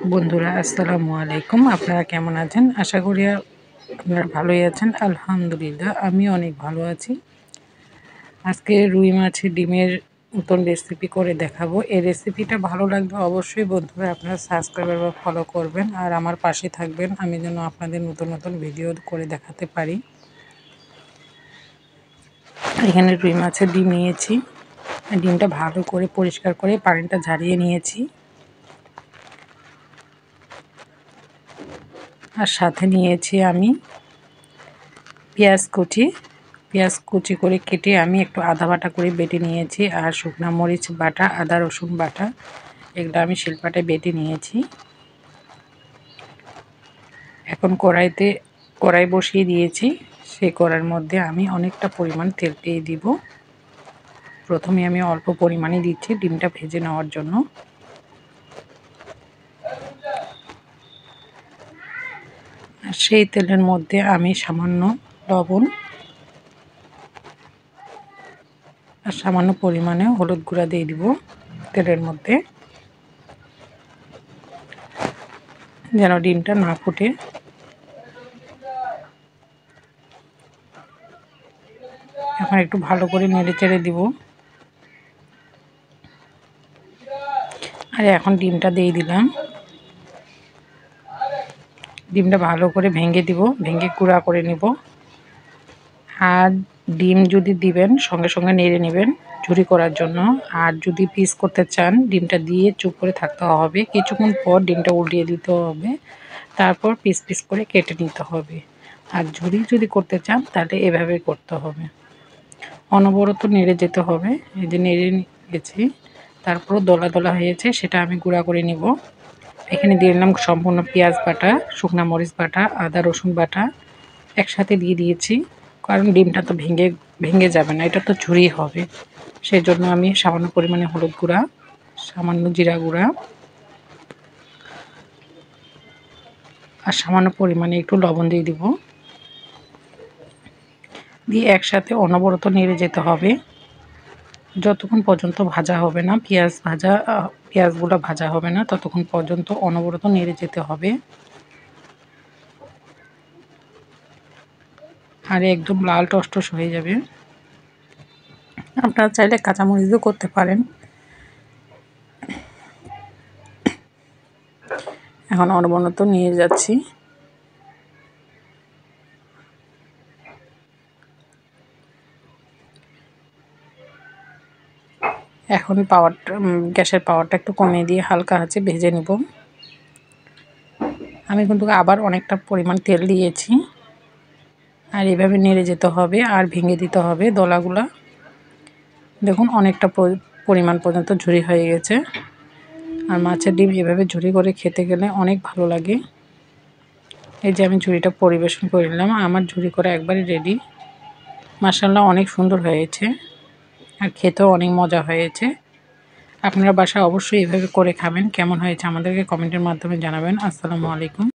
বন্ধুরা আসসালামু আলাইকুম। আপনারা কেমন আছেন? আশা করি আপনারা ভালোই আছেন। আলহামদুলিল্লাহ আমি অনেক ভালো আছি। আজকে রুই মাছের ডিমের নতুন রেসিপি করে দেখাবো। এই রেসিপিটা ভালো লাগলে অবশ্যই বন্ধুরা আপনারা সাবস্ক্রাইব বা ফলো করবেন আর আমার পাশে থাকবেন, আমি যেন আপনাদের নতুন নতুন ভিডিও করে দেখাতে পারি। এখানে রুই মাছের ডিম নিয়েছি। ডিমটা ভালো করে পরিষ্কার করে পানিটা ঝরিয়ে নিয়েছি। আর সাথে নিয়েছি আমি পেঁয়াজ কুচি করে কেটে আমি একটু আদা বাটা করে বেটে নিয়েছি। আর শুকনো মরিচ বাটা, আদা রসুন বাটা, এগুলো আমি শিলপাটায় বেটে নিয়েছি। এখন কড়াই বসিয়ে দিয়েছি। সেই কড়াইয়ের মধ্যে আমি অনেকটা পরিমাণ তেল দিয়ে দিব। প্রথমে আমি অল্প পরিমাণে দিচ্ছি ডিমটা ভেজে নেওয়ার জন্য। আর সেই তেলের মধ্যে আমি সামান্য লবণ আর সামান্য পরিমাণে হলুদ গুঁড়া দিয়ে দিব তেলের মধ্যে, যেন ডিমটা না ফুটে। এখন একটু ভালো করে নেড়ে চেড়ে দিব। আর এখন ডিমটা দিয়ে দিলাম। ডিমটা ভালো করে ভেঙে দিব, ভেঙে গুঁড়া করে নেব। আর ডিম যদি দিবেন সঙ্গে সঙ্গে নেড়ে নেবেন ঝুরি করার জন্য। আর যদি পিস করতে চান ডিমটা দিয়ে চুপ করে থাকতে হবে, কিছুক্ষণ পর ডিমটা উল্টিয়ে দিতে হবে, তারপর পিস পিস করে কেটে নিতে হবে। আর ঝুরি যদি করতে চান তাহলে এভাবে করতে হবে, অনবরত নেড়ে যেতে হবে। এই যে নেড়ে গেছি, তারপর দলা দলা হয়েছে, সেটা আমি গুঁড়া করে নিব। এখানে দিয়ে দিলাম সম্পূর্ণ পেঁয়াজ বাটা, শুকনো মরিচ বাটা, আদা রসুন বাটা একসাথে দিয়ে দিয়েছি, কারণ ডিমটা তো ভেঙে যাবে না, এটা তো ঝুরি হবে। সেই জন্য আমি সামান্য পরিমাণে হলুদ গুঁড়া, সামান্য জিরা গুঁড়া আর সামান্য পরিমাণে একটু লবণ দিয়ে দিব। দিয়ে একসাথে অনবরত নেড়ে যেতে হবে যতক্ষণ পর্যন্ত ভাজা হবে না, পেঁয়াজগুলো ভাজা হবে না, ততক্ষণ পর্যন্ত অনবরত নেড়ে যেতে হবে। আর একদম লাল টসটস হয়ে যাবে। আপনারা চাইলে কাঁচামরিচও করতে পারেন। এখন অনবরত নিয়ে যাচ্ছি। এখন গ্যাসের পাওয়ারটা একটু কমিয়ে দিয়ে হালকা আঁচে ভেজে নেব। আমি কিন্তু আবার অনেকটা পরিমাণ তেল দিয়েছি। আর এভাবে নেড়ে যেতে হবে আর ভেঙে দিতে হবে দলাগুলা। দেখুন অনেকটা পরিমাণ পর্যন্ত ঝুরি হয়ে গেছে। আর মাছের ডিম এভাবে ঝুরি করে খেতে গেলে অনেক ভালো লাগে। এই যে আমি ঝুরিটা পরিবেশন করে নিলাম, আমার ঝুরি করা একবারে রেডি। মাশাআল্লাহ অনেক সুন্দর হয়েছে আর খেতেও অনেক মজা হয়েছে। আপনারা বাসায় অবশ্যই এভাবে করে খাবেন। কেমন হয়েছে আমাদেরকে কমেন্টের মাধ্যমে জানাবেন। আসসালামু আলাইকুম।